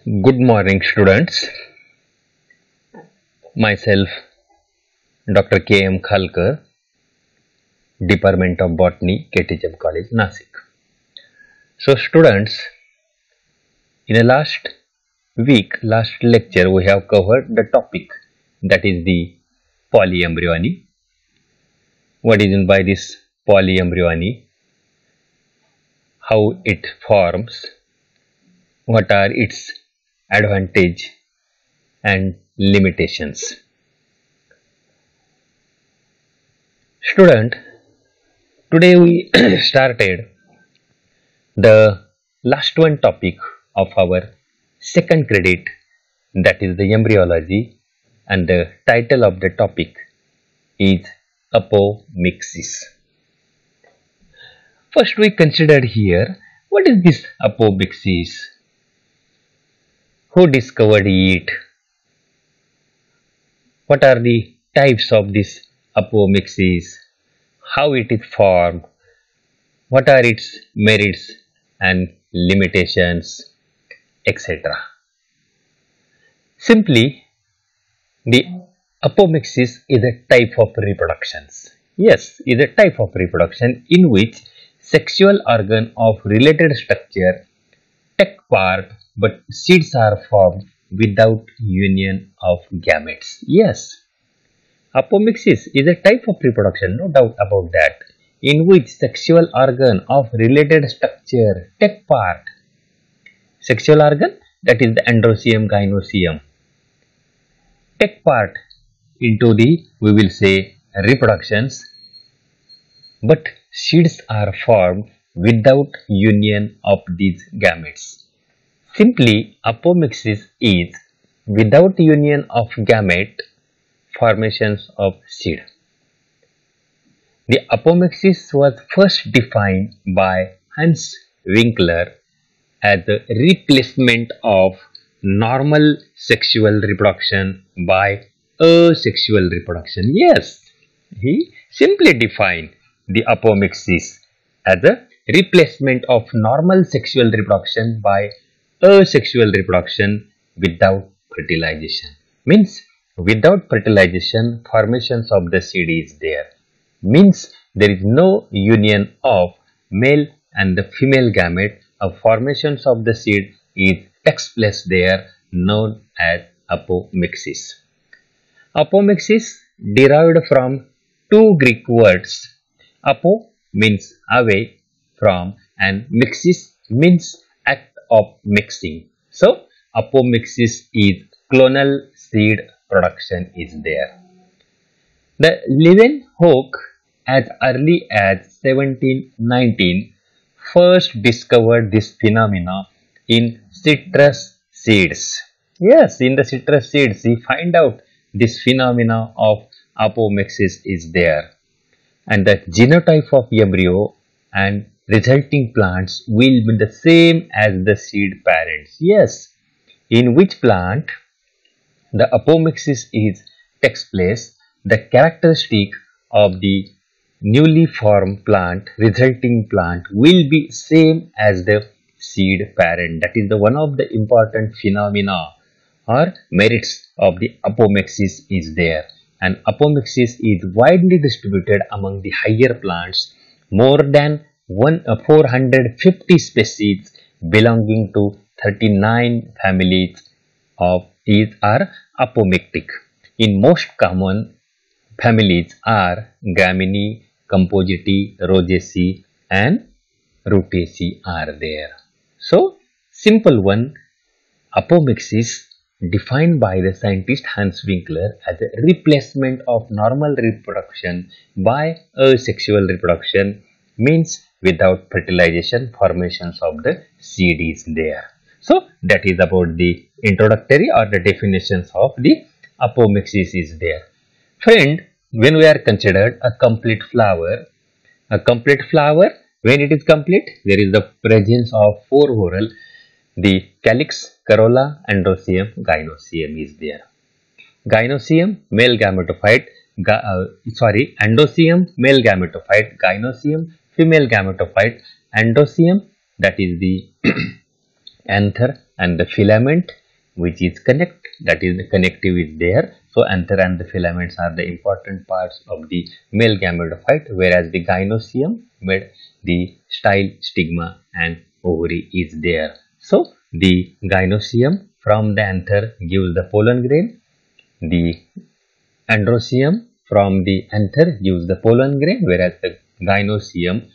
Good morning, students. Myself, Dr. K. M. Khalkar, Department of Botany, KTHM College, Nasik. So, students, in the last lecture, we have covered the topic that is the polyembryony. What is meant by this polyembryony? How it forms? What are its advantage and limitations? Student, today we started the last one topic of our second credit, that is the embryology, and the title of the topic is apomixis. First we considered here, what is this apomixis? Who discovered it? What are the types of this apomixis? How it is formed? What are its merits and limitations, etc. Simply, the apomixis is a type of reproductions. Yes, is a type of reproduction in which sexual organ of related structure take part, but seeds are formed without union of gametes. Yes, apomixis is a type of reproduction, no doubt about that, in which sexual organ of related structure take part. Sexual organ, that is the androecium, gynoecium, take part into the, we will say, reproductions, but seeds are formed without union of these gametes. Simply, apomixis is without union of gamete formations of seed. The apomixis was first defined by Hans Winkler as the replacement of normal sexual reproduction by asexual reproduction. Yes, he simply defined the apomixis as a replacement of normal sexual reproduction by asexual reproduction without fertilization. Means without fertilization, formations of the seed is there. Means there is no union of male and the female gamete. Formations of the seed takes place there, known as apomixis. Apomixis derived from two Greek words. Apo means away from, and mixis means act of mixing. So, apomixis is clonal seed production is there. The Leeuwenhoek, as early as 1719, first discovered this phenomena in citrus seeds. Yes, in the citrus seeds, he find out this phenomena of apomixis is there, and the genotype of embryo and resulting plants will be the same as the seed parents. Yes, in which plant the apomixis takes place, the characteristic of the newly formed plant, resulting plant, will be same as the seed parent. That is the one of the important phenomena or merits of the apomixis is there. And apomixis is widely distributed among the higher plants. More than 450 species belonging to 39 families of these are apomictic. In most common families are Gramineae, Compositae, Rosaceae and Rutaceae are there. So, simple one, apomixis defined by the scientist Hans Winkler as a replacement of normal reproduction by asexual reproduction, means without fertilization, formations of the seed is there. So, that is about the introductory or the definitions of the apomixis is there. Friend, when we are considered a complete flower, when it is complete, there is the presence of four whorl, the calyx, corolla, androecium, gynoecium is there. Gynoecium, male gametophyte, androecium, male gametophyte, gynoecium, female gametophyte, androecium, that is the anther and the filament, which is connect, that is the connective is there. So anther and the filaments are the important parts of the male gametophyte, whereas the gynoecium made the style, stigma and ovary is there. So the gynoecium from the anther gives the pollen grain, the androecium from the anther gives the pollen grain, whereas the gynoecium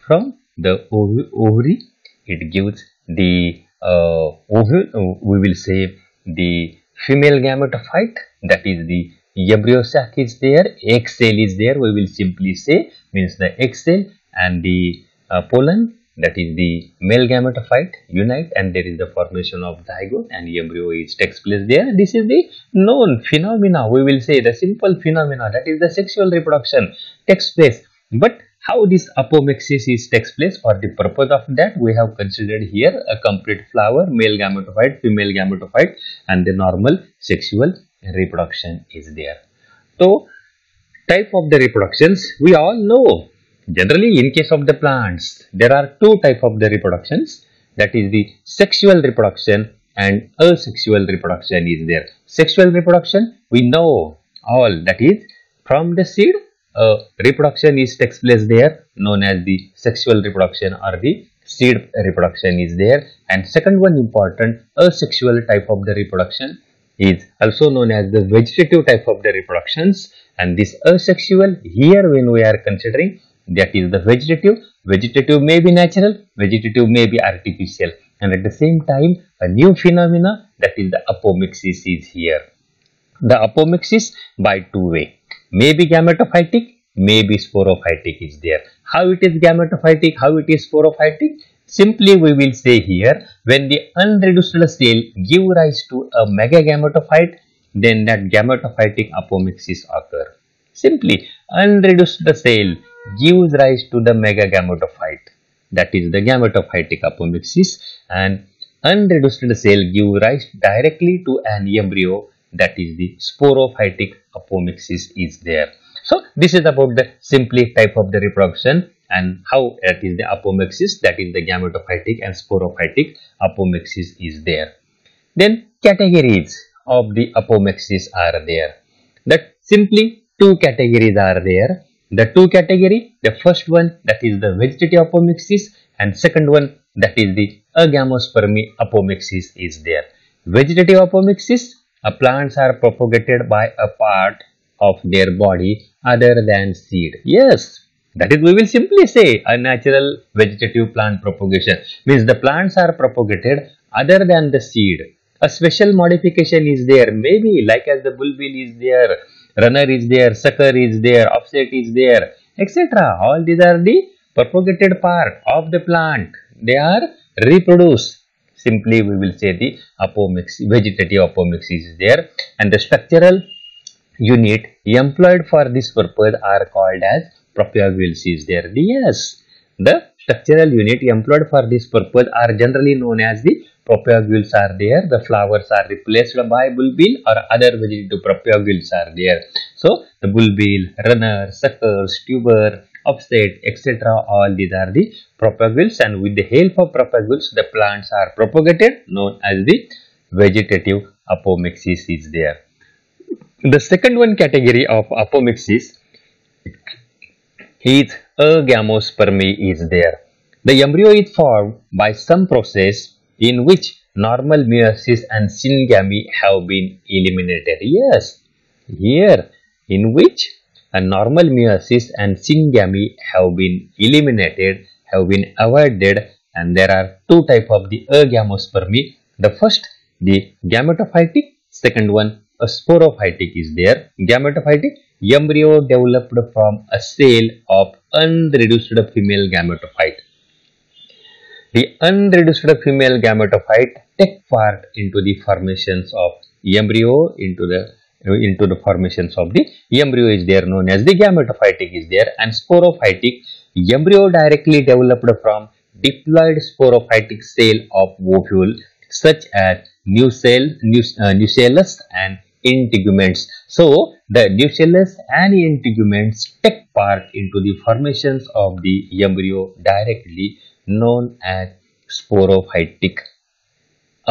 from the ovary it gives the ovule, we will say the female gametophyte, that is the embryo sac is there, egg cell is there, we will simply say, means the egg cell and the pollen, that is the male gametophyte unite, and there is the formation of zygote and embryo is takes place there. This is the known phenomena, we will say the simple phenomena, that is the sexual reproduction takes place. But how this apomixis is takes place, for the purpose of that we have considered here a complete flower, male gametophyte, female gametophyte, and the normal sexual reproduction is there. So type of the reproductions we all know. Generally, in case of the plants, there are two type of the reproductions, that is the sexual reproduction and asexual reproduction is there. Sexual reproduction we know all, that is from the seed reproduction is takes place there, known as the sexual reproduction or the seed reproduction is there. And second one important asexual type of the reproduction is also known as the vegetative type of the reproductions. And this asexual here, when we are considering, that is the vegetative. Vegetative may be natural, vegetative may be artificial, and at the same time a new phenomena, that is the apomixis is here. The apomixis by two way, may be gametophytic, may be sporophytic is there. How it is gametophytic, how it is sporophytic? Simply we will say here, when the unreduced cell give rise to a megagametophyte, then that gametophytic apomixis occur. Simply unreduced cell gives rise to the megagametophyte, that is the gametophytic apomixis, and unreduced cell give rise directly to an embryo, that is the sporophytic apomixis is there. So this is about the simply type of the reproduction and how it is the apomixis, that is the gametophytic and sporophytic apomixis is there. Then categories of the apomixis are there. That simply two categories are there. The two category, the first one, that is the vegetative apomixis, and second one, that is the agamospermy apomixis is there. Vegetative apomixis, plants are propagated by a part of their body other than seed. Yes, that is, we will simply say a natural vegetative plant propagation means the plants are propagated other than the seed. A special modification is there, maybe like as the bulbil is there, runner is there, sucker is there, offset is there, etc. All these are the propagated part of the plant. They are reproduced. Simply we will say the apomixis, vegetative apomixis is there, and the structural unit employed for this purpose are called as propagules is there. Yes, the structural unit employed for this purpose are generally known as the propagules are there. The flowers are replaced by bulbil or other vegetative propagules are there. So the bulbil, runner, suckers, tuber, offset, etc. all these are the propagules, and with the help of propagules the plants are propagated, known as the vegetative apomixis is there. The second one category of apomixis is agamospermy is there. The embryo is formed by some process in which normal meiosis and syngamy have been eliminated. Yes, here in which a normal meiosis and syngamy have been eliminated, have been avoided, and there are two types of the agamospermy. The first, the gametophytic, second one, a sporophytic is there. Gametophytic, embryo developed from a cell of unreduced female gametophyte. The unreduced female gametophyte take part into the formations of embryo, into the formations of the embryo is there, known as the gametophytic is there. And sporophytic, embryo directly developed from diploid sporophytic cell of ovule, such as nucellus and integuments. So the nucellus and integuments take part into the formations of the embryo directly, known as sporophytic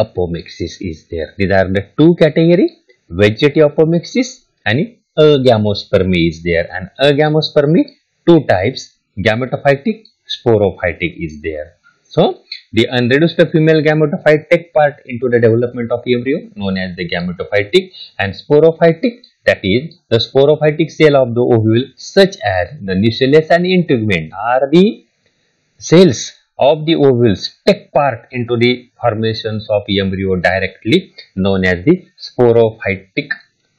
apomixis is there. These are the two category, vegetative apomixis and agamospermy is there. And agamospermy, two types, gametophytic, sporophytic is there. So, the unreduced female gametophyte take part into the development of embryo known as the gametophytic, and sporophytic, that is the sporophytic cell of the ovule such as the nucellus and integument are the cells of the ovules take part into the formations of embryo directly known as the sporophytic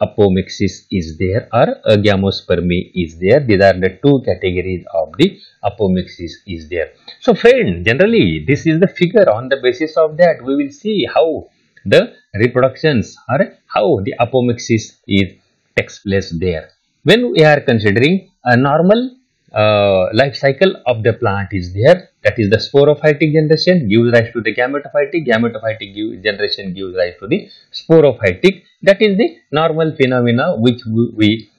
apomixis is there or agamospermy is there. These are the two categories of the apomixis is there. So friend, generally this is the figure. On the basis of that we will see how the reproductions or how the apomixis is takes place there. When we are considering a normal life cycle of the plant is there, that is the sporophytic generation gives rise to the gametophytic, gametophytic generation gives rise to the sporophytic. That is the normal phenomena which we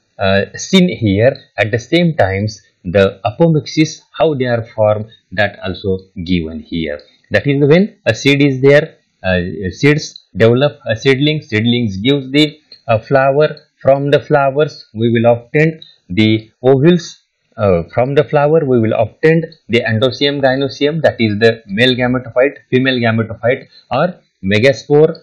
seen here. At the same times the apomixis, how they are formed, that also given here. That is when a seed is there, seeds develop a seedling, seedlings gives the flower. From the flowers we will obtain the ovules. From the flower we will obtain the endoecium, gynoecium, that is the male gametophyte, female gametophyte, or megaspore.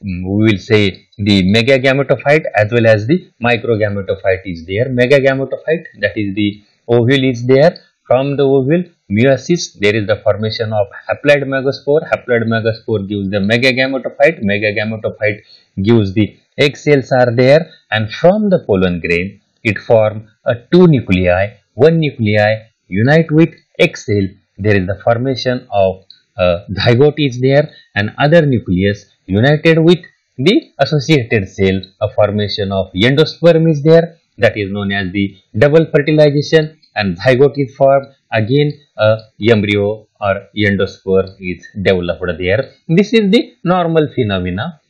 We will say the megagametophyte as well as the microgametophyte is there. Megagametophyte, that is the ovule is there. From the ovule, meiosis, there is the formation of haploid megaspore. Haploid megaspore gives the megagametophyte. Megagametophyte gives the egg cells are there, and from the pollen grain it forms two nuclei. One nuclei unite with egg cell. There is the formation of zygote is there, and other nucleus united with the associated cell. A formation of endosperm is there, that is known as the double fertilization, and zygote is formed. Again a embryo or endosperm is developed there. This is the normal phenomena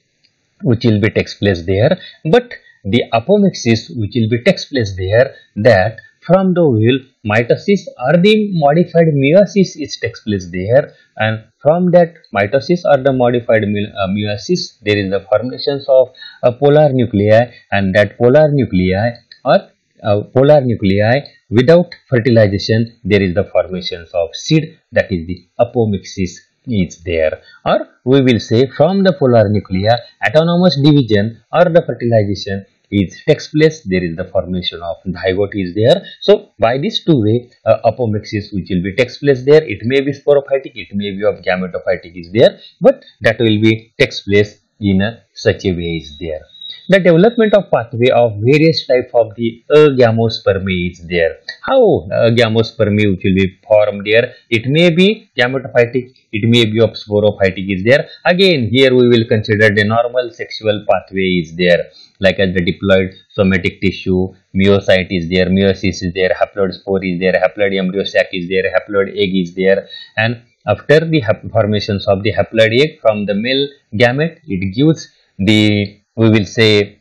which will be takes place there. But the apomixis which will be takes place there, that from the ovule mitosis or the modified meiosis is takes place there, and from that mitosis or the modified meiosis there is the formations of polar nuclei, and that polar nuclei without fertilization there is the formations of seed, that is the apomixis is there. Or we will say from the polar nuclei autonomous division or the fertilization is takes place, there is the formation of zygote is there. So by this two way apomixis which will be takes place there, it may be sporophytic, it may be of gametophytic is there, but that will be takes place in such a way is there. The development of pathway of various type of the agamospermy is there. How agamospermy which will be formed there? It may be gametophytic, it may be of sporophytic is there. Again here we will consider the normal sexual pathway is there, like as the diploid somatic tissue, meiocyte is there, meiosis is there, haploid spore is there, haploid embryo sac is there, haploid egg is there, and after the formations of the haploid egg from the male gamete, it gives the, we will say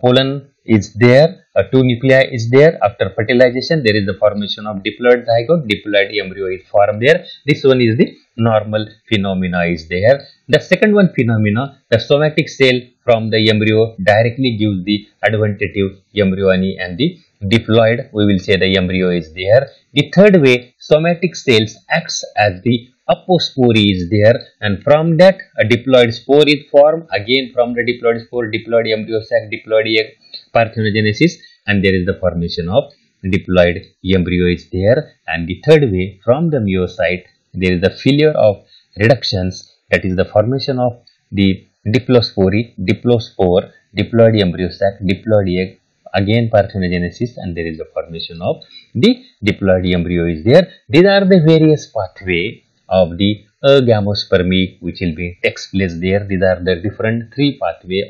pollen is there, two nuclei is there. After fertilization there is the formation of diploid zygote, diploid embryo is formed there. This one is the normal phenomena is there. The second one phenomena, the somatic cell from the embryo directly gives the adventative embryony, and the diploid, we will say the embryo is there. The third way, somatic cells acts as the apospore is there, and from that a diploid spore is formed. Again from the diploid spore, diploid embryo sac, diploid egg, parthenogenesis, and there is the formation of diploid embryo is there. And the third way, from the meiocyte there is the failure of reductions, that is the formation of the diplospore, diploid embryo sac, diploid egg, again parthenogenesis, and there is the formation of the diploid embryo is there. These are the various pathway of the agamospermy which will be takes place there. These are the different three pathway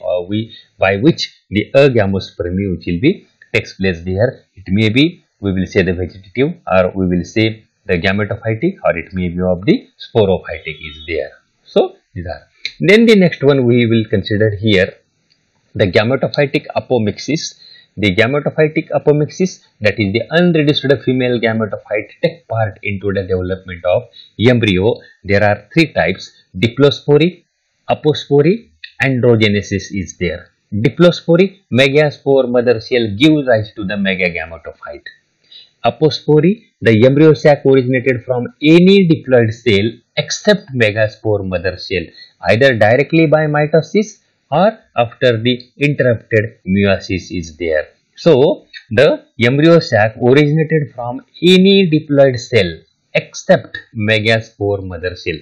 by which the agamospermy which will be takes place there. It may be, we will say the vegetative, or we will say the gametophytic, or it may be of the sporophytic is there. So these are. Then the next one we will consider here, the gametophytic apomixis. The gametophytic apomixis, that is the unreduced female gametophyte take part into the development of embryo. There are three types, Diplospory, apospory, androgenesis is there. Diplospory, megaspore mother cell gives rise to the megagametophyte. Apospory, the embryo sac originated from any diploid cell except megaspore mother cell, either directly by mitosis or after the interrupted meiosis is there. So, the embryo sac originated from any diploid cell except megaspore mother cell.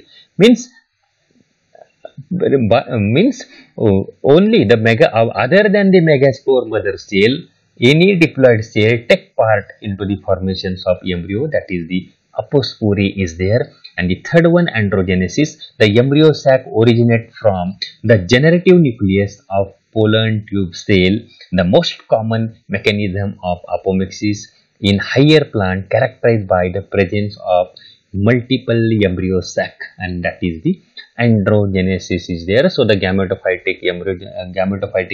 Only the other than the megaspore mother cell, any diploid cell take part into the formations of embryo, that is the apospory is there. And the third one, androgenesis, the embryo sac originate from the generative nucleus of pollen tube cell, the most common mechanism of apomixis in higher plant, characterized by the presence of multiple embryo sac, and that is the androgenesis is there. So the gametophytic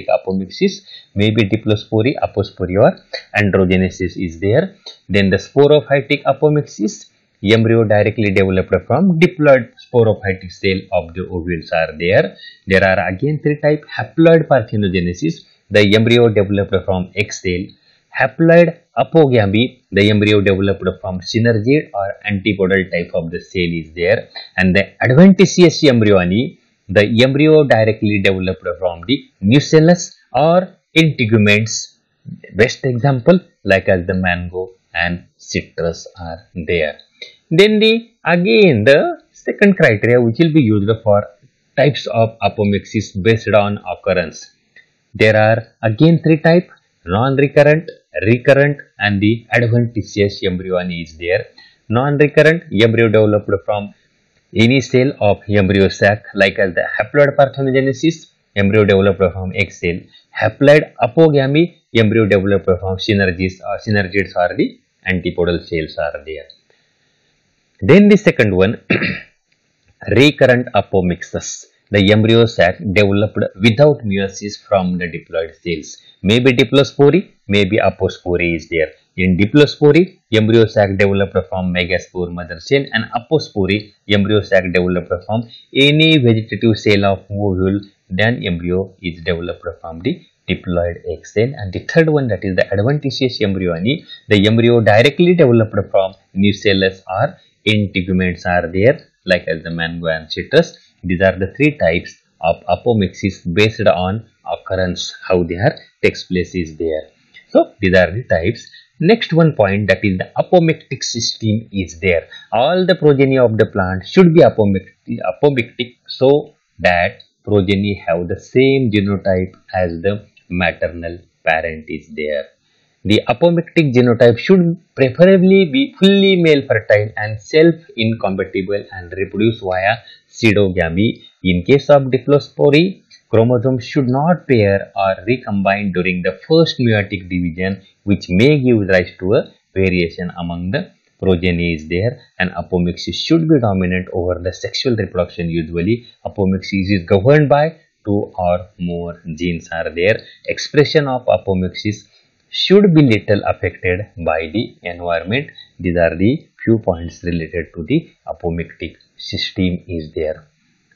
apomixis may be diplospory, apospory, or androgenesis is there. Then the sporophytic apomixis, embryo directly developed from diploid sporophytic cell of the ovules are there. There are again three types: haploid parthenogenesis, the embryo developed from egg cell; haploid apogamy, the embryo developed from synergid or antipodal type of the cell is there. And the adventitious embryony, the embryo directly developed from the nucellus or integuments. Best example like as the mango and citrus are there. Then the second criteria which will be used for types of apomixis based on occurrence. There are again three types: non-recurrent, recurrent, and the adventitious embryony is there. Non-recurrent, embryo developed from any cell of embryo sac, like as the haploid parthenogenesis, embryo developed from egg cell; haploid apogamy, embryo developed from synergids or the antipodal cells are there. Then the second one, recurrent apomixis, the embryo sac developed without meiosis from the diploid cells. Maybe diplospory, maybe apospory is there. In diplospory, embryo sac developed from megaspore mother cell, and apospory, embryo sac developed from any vegetative cell of ovule, then embryo is developed from the diploid egg cell. And the third one, that is the adventitious embryony, the embryo directly developed from nucellus or integuments are there, like as the mango and citrus. These are the three types of apomixis based on occurrence, how they are takes place is there. So these are the types. Next one point, that is the apomictic system is there. All the progeny of the plant should be apomictic so that progeny have the same genotype as the maternal parent is there. The apomictic genotype should preferably be fully male fertile and self-incompatible and reproduce via pseudogamy. In case of diplospory, chromosomes should not pair or recombine during the first meiotic division, which may give rise to a variation among the progeny is there. And apomixis should be dominant over the sexual reproduction. Usually, apomixis is governed by two or more genes are there. Expression of apomixis should be little affected by the environment. These are the few points related to the apomictic system is there.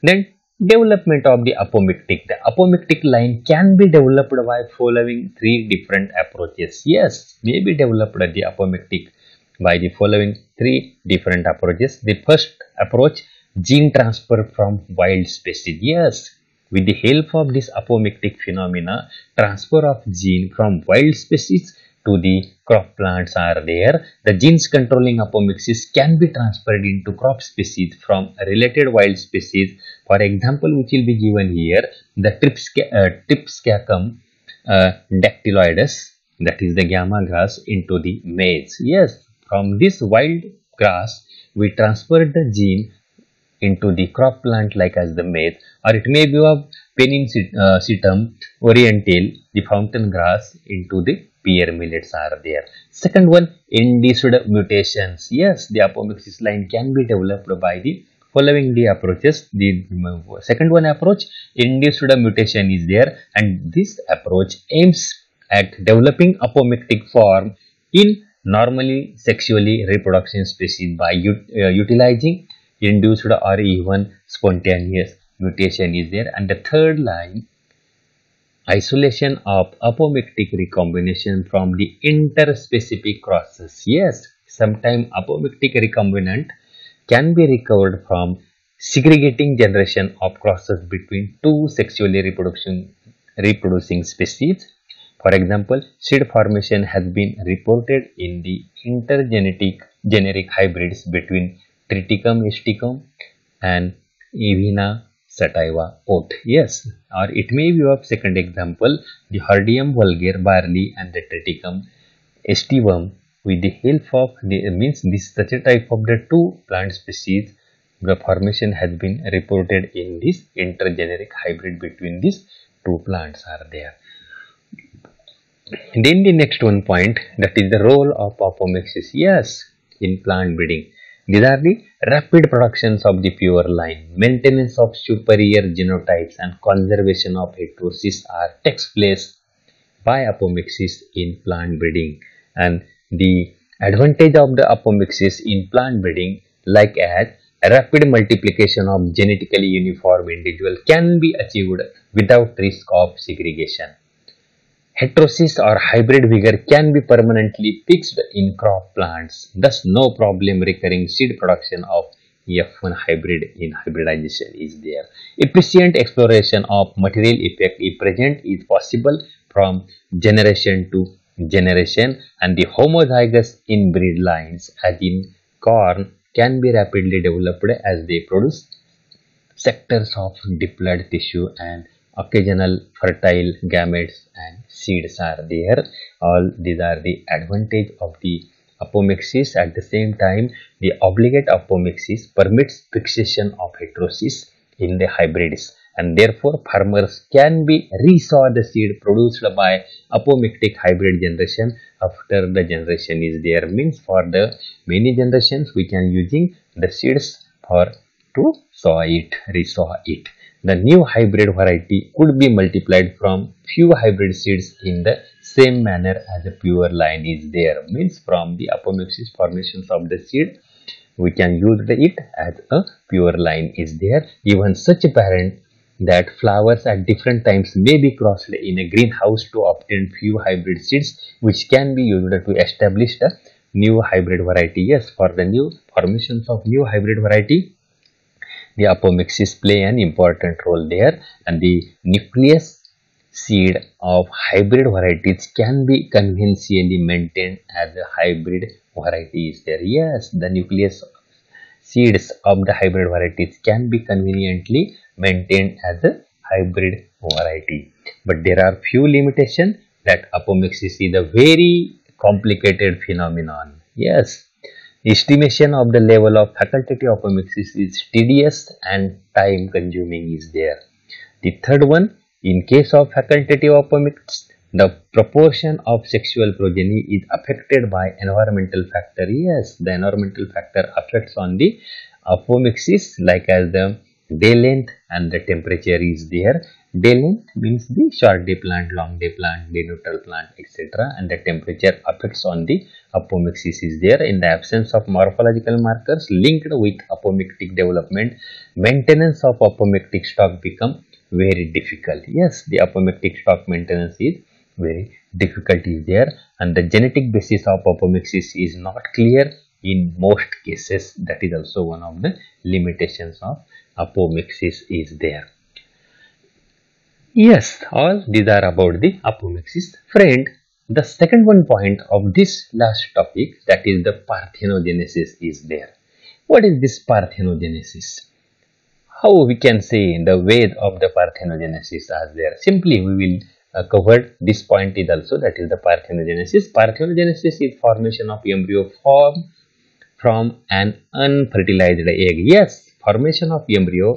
Then development of the apomictic. The apomictic line can be developed by following three different approaches. Yes, may be developed the apomictic by the following three different approaches. The first approach, gene transfer from wild species. Yes, with the help of this apomictic phenomena, transfer of gene from wild species to the crop plants are there. The genes controlling apomixis can be transferred into crop species from related wild species. For example, which will be given here, the Tripscacum dactyloides, that is the gamma grass, into the maize. Yes, from this wild grass, we transferred the gene into the crop plant like as the maize, or it may be of Pennisetum oriental, the fountain grass, into the pear millets are there. Second one, induced mutations. Yes, the apomixis line can be developed by the following the approaches. The second one approach, induced mutation is there, and this approach aims at developing apomictic form in normally sexually reproduction species by utilizing induced or even spontaneous mutation is there. And the third line, isolation of apomictic recombination from the interspecific crosses. Yes, sometimes apomictic recombinant can be recovered from segregating generation of crosses between two sexually reproducing species. For example, seed formation has been reported in the intergeneric hybrids between Triticum aesticum and Evina sativa oat. Yes, or it may be of second example, the Hordeum vulgare barley and the Triticum aestivum with the help of the means this such a type of the two plant species. The formation has been reported in this intergeneric hybrid between these two plants are there. Then the next one point, that is the role of apomixis. Yes, in plant breeding. These are the rapid productions of the pure line, maintenance of superior genotypes and conservation of heterosis takes place by apomixis in plant breeding. And the advantage of the apomixis in plant breeding, like as rapid multiplication of genetically uniform individual can be achieved without risk of segregation. Heterosis or hybrid vigor can be permanently fixed in crop plants, thus no problem recurring seed production of F1 hybrid in hybridization is there. Efficient exploration of material effect if present is possible from generation to generation, and the homozygous inbreed lines as in corn can be rapidly developed as they produce sectors of diploid tissue and occasional fertile gametes and seeds are there. All these are the advantage of the apomixis. At the same time, the obligate apomixis permits fixation of heterosis in the hybrids, and therefore farmers can be resow the seed produced by apomictic hybrid generation after the generation is there. Means for the many generations we can using the seeds for to resow it. The new hybrid variety could be multiplied from few hybrid seeds in the same manner as a pure line is there. Means from the apomixis formations of the seed, we can use it as a pure line is there. Even such a parent that flowers at different times may be crossed in a greenhouse to obtain few hybrid seeds, which can be used to establish the new hybrid variety. Yes, for the new formations of new hybrid variety, the apomixis play an important role there, and the nucleus seed of hybrid varieties can be conveniently maintained as a hybrid variety is there. Yes, the nucleus seeds of the hybrid varieties can be conveniently maintained as a hybrid variety. But there are few limitations that apomixis is a very complicated phenomenon. Yes. Estimation of the level of facultative apomixis is tedious and time consuming is there. The third one, in case of facultative apomixis, the proportion of sexual progeny is affected by environmental factor. Yes, the environmental factor affects on the apomixis, like as the day length and the temperature is there. Day length means the short day plant, long day plant, day neutral plant, etc. And the temperature affects on the apomixis is there. In the absence of morphological markers linked with apomictic development, maintenance of apomictic stock become very difficult. Yes, the apomictic stock maintenance is very difficult is there, and the genetic basis of apomixis is not clear in most cases. That is also one of the limitations of apomixis is there. Yes, all these are about the apomixis. Friend, the second one point of this last topic, that is the parthenogenesis is there. What is this parthenogenesis? How we can say the way of the parthenogenesis are there? Simply we will cover this point is also, that is the parthenogenesis. Parthenogenesis is formation of embryo from an unfertilized egg. Yes, formation of embryo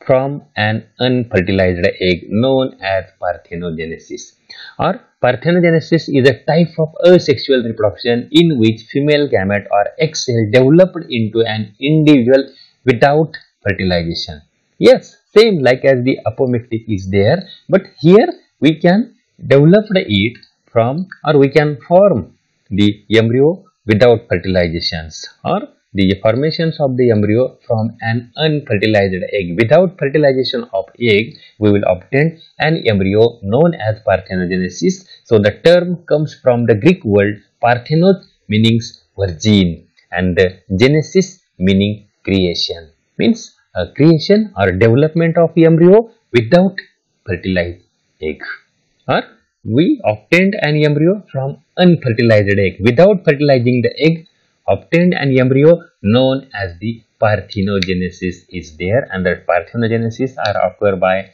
from an unfertilized egg known as parthenogenesis. Or parthenogenesis is a type of asexual reproduction in which female gamete or egg cell developed into an individual without fertilization. Yes, same like as the apomictic is there, but here we can develop it from, or we can form the embryo without fertilizations, or the formations of the embryo from an unfertilized egg. Without fertilization of egg, we will obtain an embryo known as parthenogenesis. So the term comes from the Greek word parthenos, meaning virgin, and the genesis meaning creation, means creation or development of embryo without fertilized egg, or we obtained an embryo from unfertilized egg. Without fertilizing the egg, obtained an embryo known as the parthenogenesis is there, and that parthenogenesis are occurred by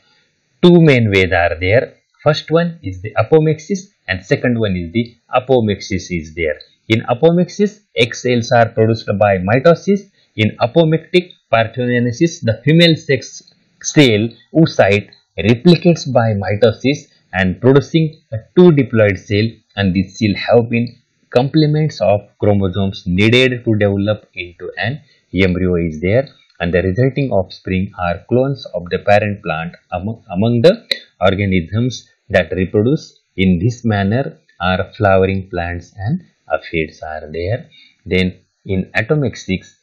two main ways are there. First one is the apomixis and second one is the apomixis is there. In apomixis, egg cells are produced by mitosis. In apomictic parthenogenesis, the female sex cell oocyte replicates by mitosis and producing a two diploid cell, and this cell have been complements of chromosomes needed to develop into an embryo is there, and the resulting offspring are clones of the parent plant. Among the organisms that reproduce in this manner are flowering plants and aphids are there. Then in atomixis,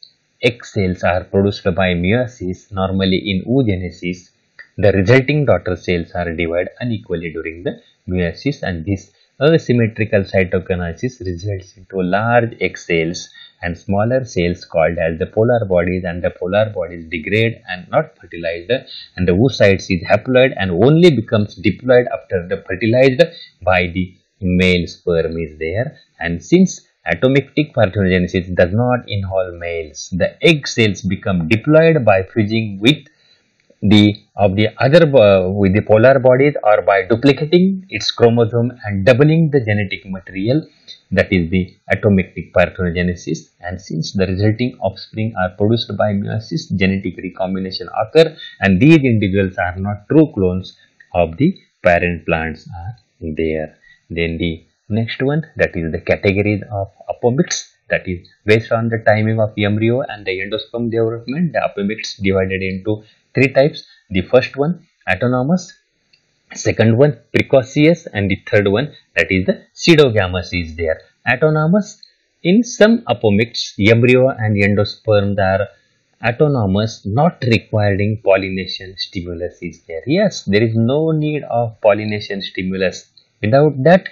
egg cells are produced by meiosis. Normally in oogenesis, the resulting daughter cells are divided unequally during the meiosis, and this asymmetrical cytokinesis results into large egg cells and smaller cells called as the polar bodies, and the polar bodies degrade and not fertilized, and the oocytes is haploid and only becomes diploid after the fertilized by the male sperm is there. And since atomictic parthenogenesis does not involve males, the egg cells become diploid by fusing with the polar bodies or by duplicating its chromosome and doubling the genetic material, that is the atomictic parthenogenesis. And since the resulting offspring are produced by meiosis, genetic recombination occur, and these individuals are not true clones of the parent plants are there. Then the next one, that is the categories of apomix, that is based on the timing of embryo and the endosperm development. The apomix divided into three types. The first one autonomous, second one precocious, and the third one, that is the pseudogamous is there. Autonomous, in some apomix, embryo and endosperm are autonomous, not requiring pollination stimulus is there. Yes, there is no need of pollination stimulus. Without that,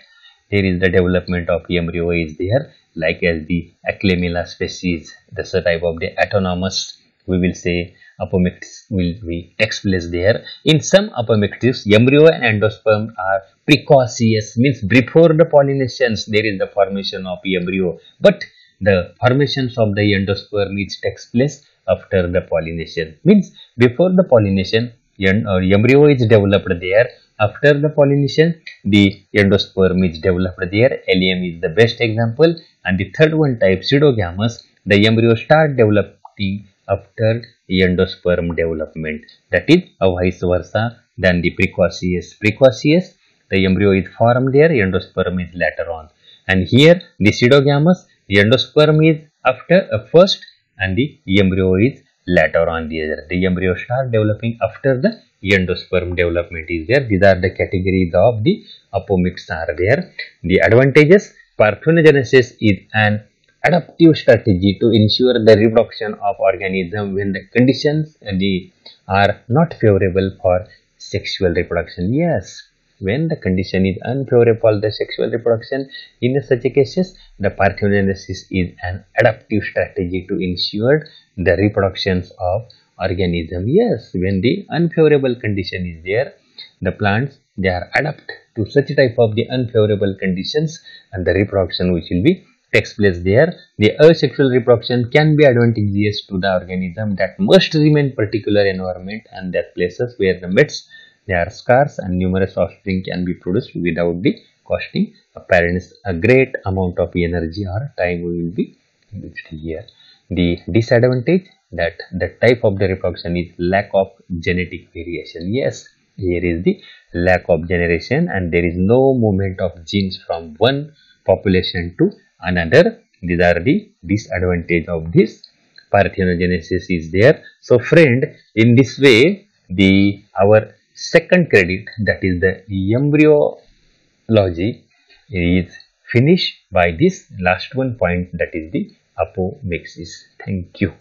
there is the development of embryo is there, like as the Aclemilla species. That's the type of the autonomous, we will say, apomix will be takes place there. In some apomixes, embryo and endosperm are precocious, means before the pollinations there is the formation of embryo, but the formations of the endosperm takes place after the pollination, means before the pollination embryo is developed there. After the pollination, the endosperm is developed there. Allium is the best example. And the third one type, pseudogamous, the embryo start developing after endosperm development, that is vice versa than the precocious. Precocious, the embryo is formed there, endosperm is later on. And here the pseudogamous, the endosperm is after first and the embryo is later on the other. The embryo start developing after the endosperm development is there. These are the categories of the apomix are there. The advantages, parthenogenesis is an adaptive strategy to ensure the reproduction of organism when the conditions are not favorable for sexual reproduction. Yes, when the condition is unfavorable for the sexual reproduction, in such cases, the parthenogenesis is an adaptive strategy to ensure the reproductions of organism. Yes, when the unfavorable condition is there, the plants, they are adapt to such type of the unfavorable conditions, and the reproduction which will be takes place there. The asexual reproduction can be advantageous to the organism that must remain particular environment and that places where the mates they are scarce and numerous offspring can be produced without the costing parents a great amount of energy or time will be used here. The disadvantage, that the type of the reproduction is lack of genetic variation. Yes, here is the lack of generation and there is no movement of genes from one population to another. These are the disadvantage of this parthenogenesis is there. So friend, in this way our second credit, that is the embryology, is finished by this last one point, that is the apomixis. Thank you.